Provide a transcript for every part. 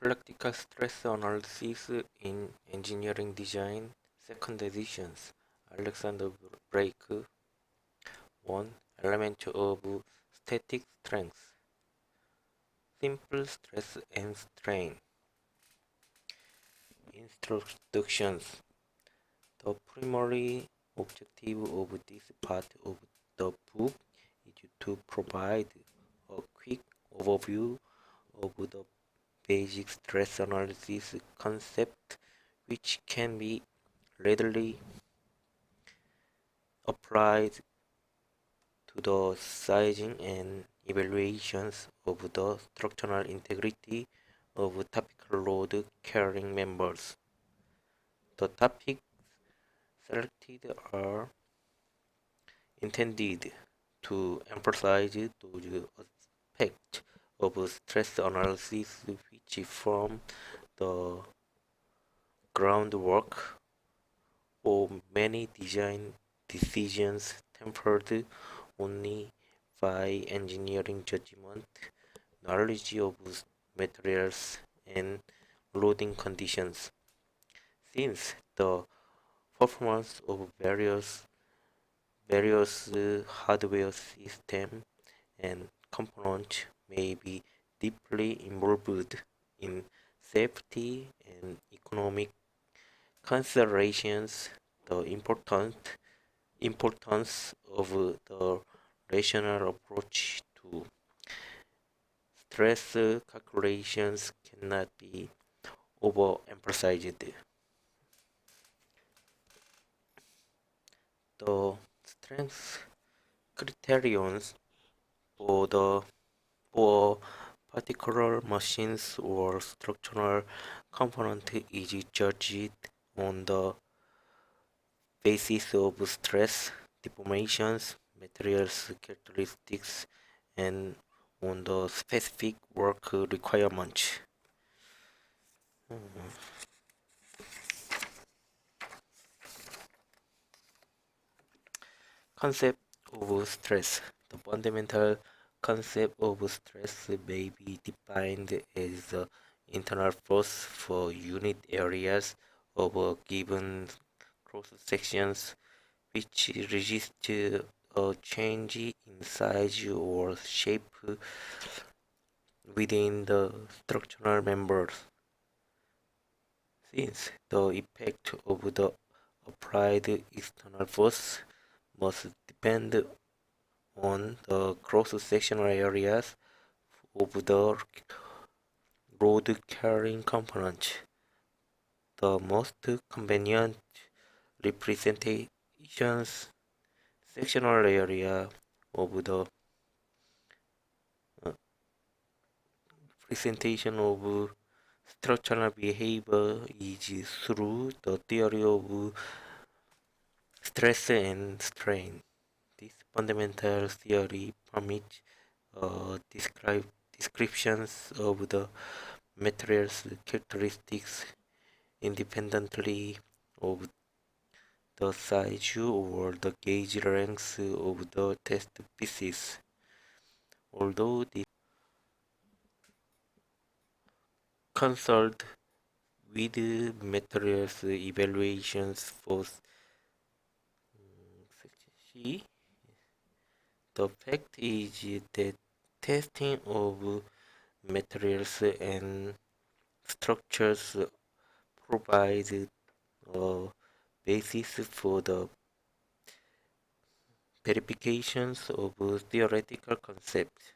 Practical Stress Analysis in Engineering Design, Second Editions, Alexander Brake, 1. Element of Static Strength, Simple Stress and Strain. Introductions. The primary objective of this part of the book is to provide a quick overview of the basic stress analysis concept, which can be readily applied to the sizing and evaluations of the structural integrity of topical load carrying members. The topics selected are intended to emphasize those aspects of stress analysis which form the groundwork for many design decisions tempered only by engineering judgment, knowledge of materials, and loading conditions. Since the performance of various hardware systems and components may be deeply involved in safety and economic considerations, the importance of the rational approach to stress calculations cannot be overemphasized. The strength criterions for the for particular machines or structural component is judged on the basis of stress, deformations, materials characteristics, and on the specific work requirements. Concept of stress. The fundamental concept of stress may be defined as the internal force for unit areas of a given cross sections which resist a change in size or shape within the structural members. Since the effect of the applied external force must depend on the cross-sectional areas of the load-carrying component. The most convenient representations sectional area of the presentation of structural behavior is through the theory of stress and strain. This fundamental theory permits descriptions of the material's characteristics independently of the size or the gauge length of the test pieces. Although this consult with materials evaluations for C, the fact is that testing of materials and structures provides a basis for the verifications of theoretical concepts.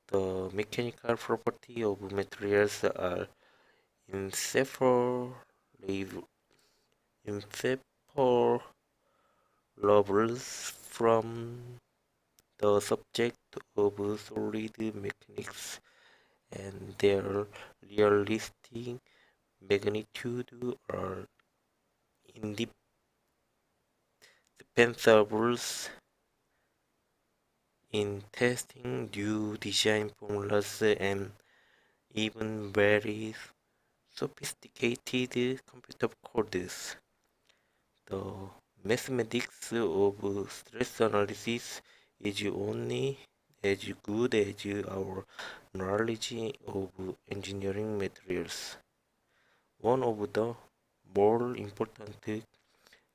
The mechanical properties of materials are inseparable from the subject of solid mechanics, and their realistic magnitude are indispensables in testing new design formulas and even very sophisticated computer codes. The mathematics of stress analysis is only as good as our knowledge of engineering materials. One of the more important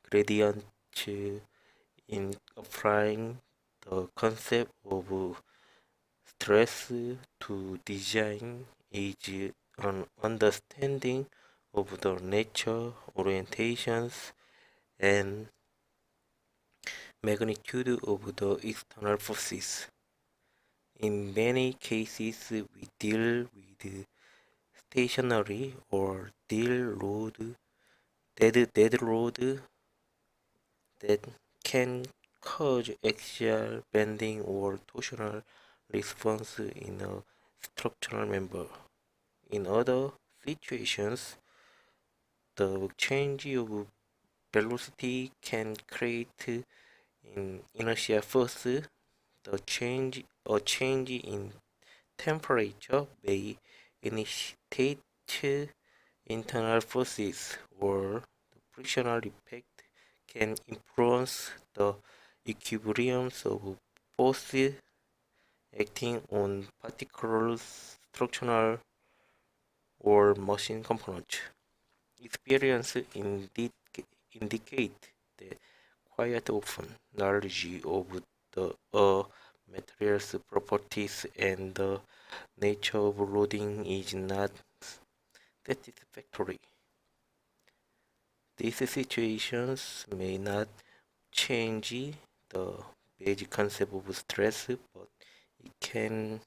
gradients in applying the concept of stress to design is an understanding of the nature, orientations, and magnitude of the external forces. In many cases, we deal with stationary or dead load that can cause axial bending or torsional response in a structural member. In other situations, the change of velocity can create an inertial force. A change in temperature may initiate internal forces, or the frictional effect can influence the equilibriums of forces acting on particular structural or machine components. Experience indicate that quite often knowledge of the material's properties and the nature of loading is not satisfactory. These situations may not change the basic concept of stress, but it can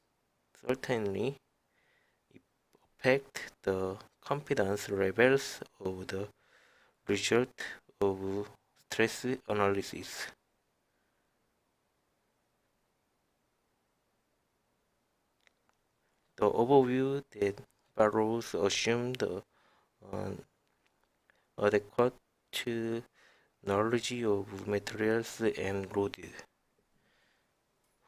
certainly affect the confidence levels of the result of stress analysis. The overview that follows assumes the adequate knowledge of materials and load.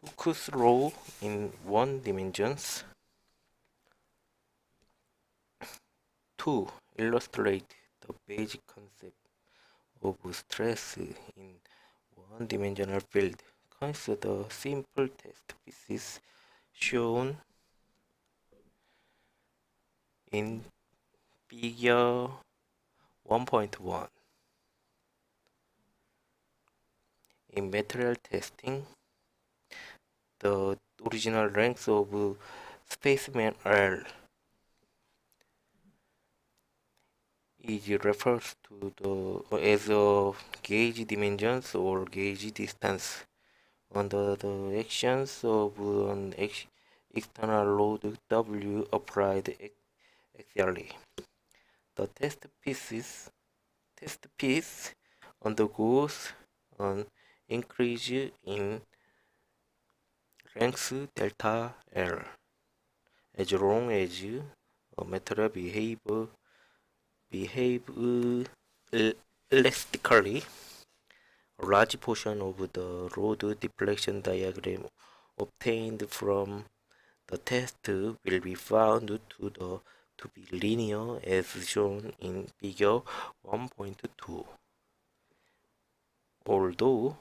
Hooke's law in one dimensions. To illustrate the basic concept of stress in one-dimensional field, consider simple test pieces shown in figure 1.1. In material testing, the original length of specimen L is referred to as a gauge dimensions or gauge distance under the actions of an external load W applied axially. The test piece undergoes an increase in length delta L as long as a material behave elastically. A large portion of the load deflection diagram obtained from the test will be found to be linear as shown in figure 1.2. Although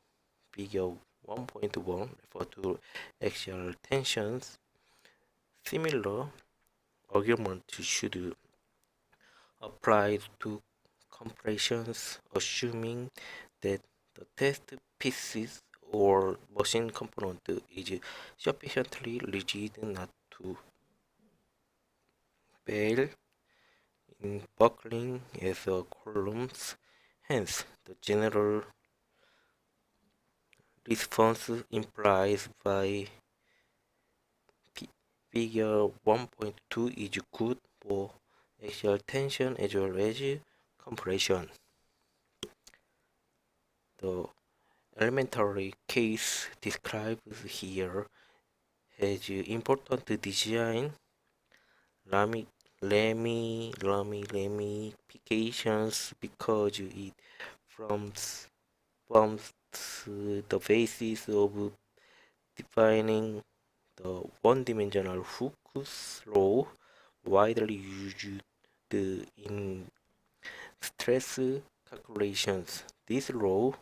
figure 1.1 refers to axial tensions, similar argument should apply to compressions, assuming that the test pieces or machine component is sufficiently rigid not to fail in buckling as columns. Hence, the general response implies by figure 1.2 is good for axial tension as well as compression. The elementary case described here has important design ramifications because it forms the basis of defining the one-dimensional Hooke's law, widely used in stress calculations. This law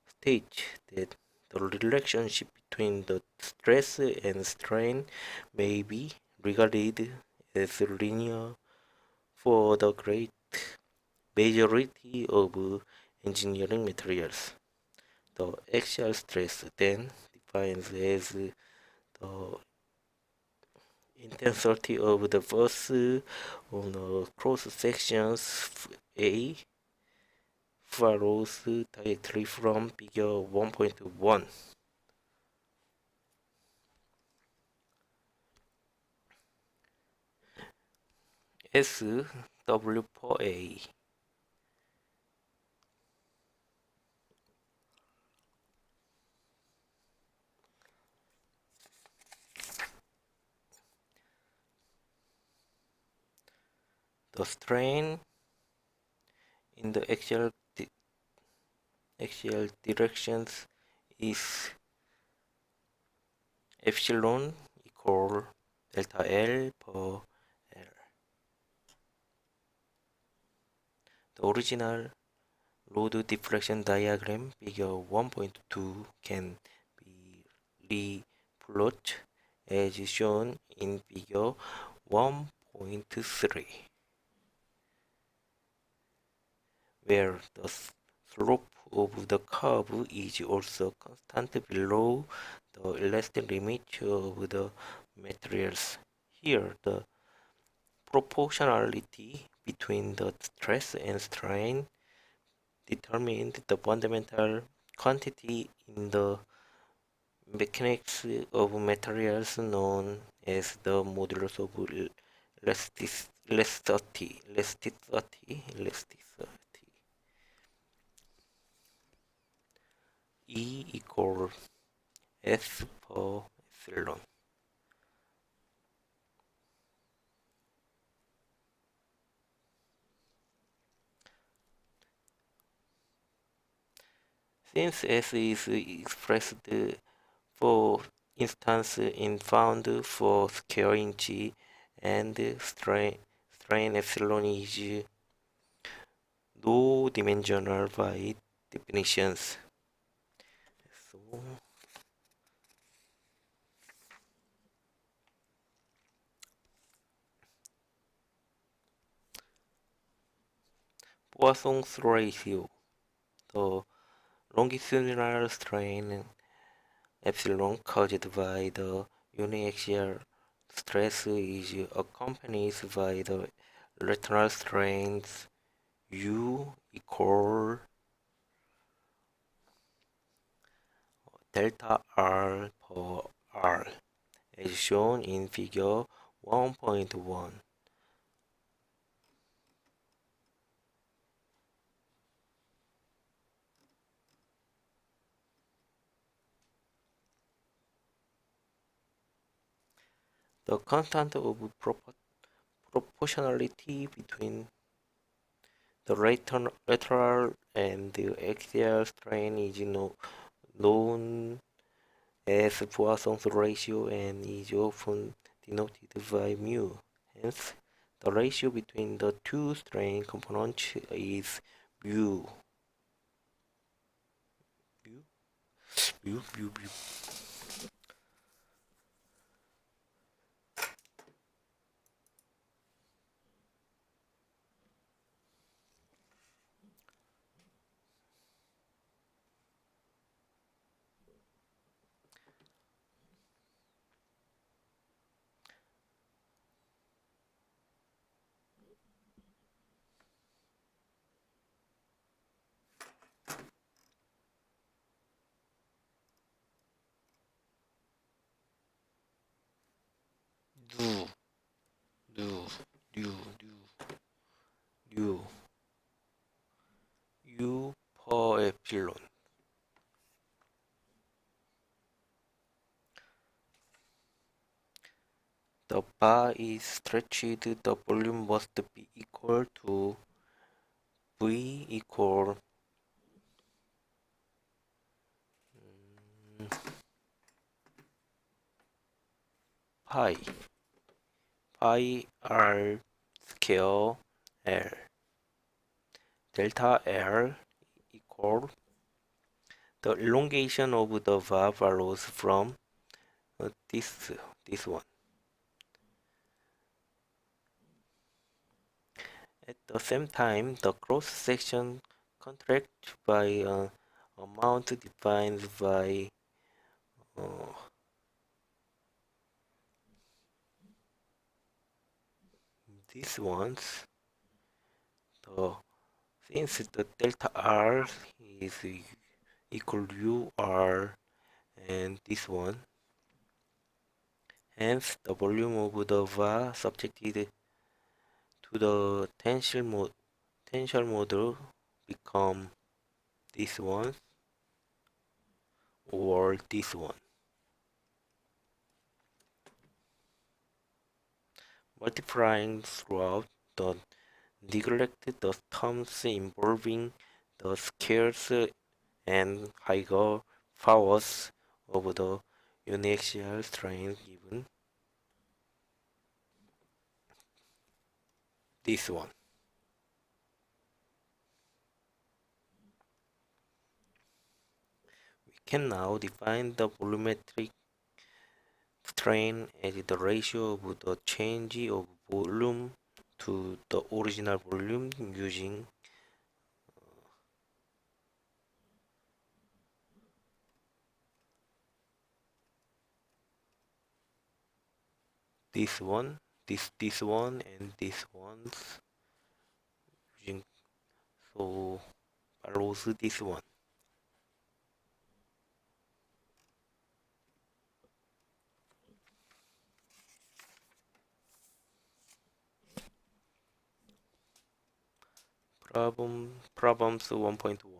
states that the relationship between the stress and strain may be regarded as linear for the great majority of engineering materials. The axial stress then defines as the intensity of the force on the cross sections A follows directly from figure 1.1. S W for A. The strain in the axial directions is epsilon equal delta L per L. The original load deflection diagram figure 1.2 can be replotted as shown in figure 1.3, where the slope of the curve is also constant below the elastic limit of the materials. Here, the proportionality between the stress and strain determined the fundamental quantity in the mechanics of materials known as the modulus of elasticity. E equals S per epsilon. Since S is expressed, for instance, in pound for square inch, and strain epsilon is no dimensional by definitions. So, Poisson's ratio. The longitudinal strain epsilon caused by the uniaxial stress is accompanied by the lateral strains U equal delta R per R, as shown in figure 1.1. The constant of proportionality between the lateral and the axial strain is known as Poisson's ratio and is often denoted by mu. Hence, the ratio between the two strain components is mu. Mu. Du, du, du, du, U per epsilon. The bar is stretched, the volume must be equal to V equal pi R scale L. Delta L equal The elongation of the valve follows from this one. At the same time, the cross section contracts by an amount defined by uh, these ones. The Since the delta R is equal to U R and this one, hence the volume of the valve subjected to the tensile model become this one or this one. Multiplying throughout the neglect the terms involving the scales and higher powers of the uniaxial strain given this one. We can now define the volumetric strain as the ratio of the change of volume to the original volume using this one, this one, and this one's using so follows this one. Problems 1.1.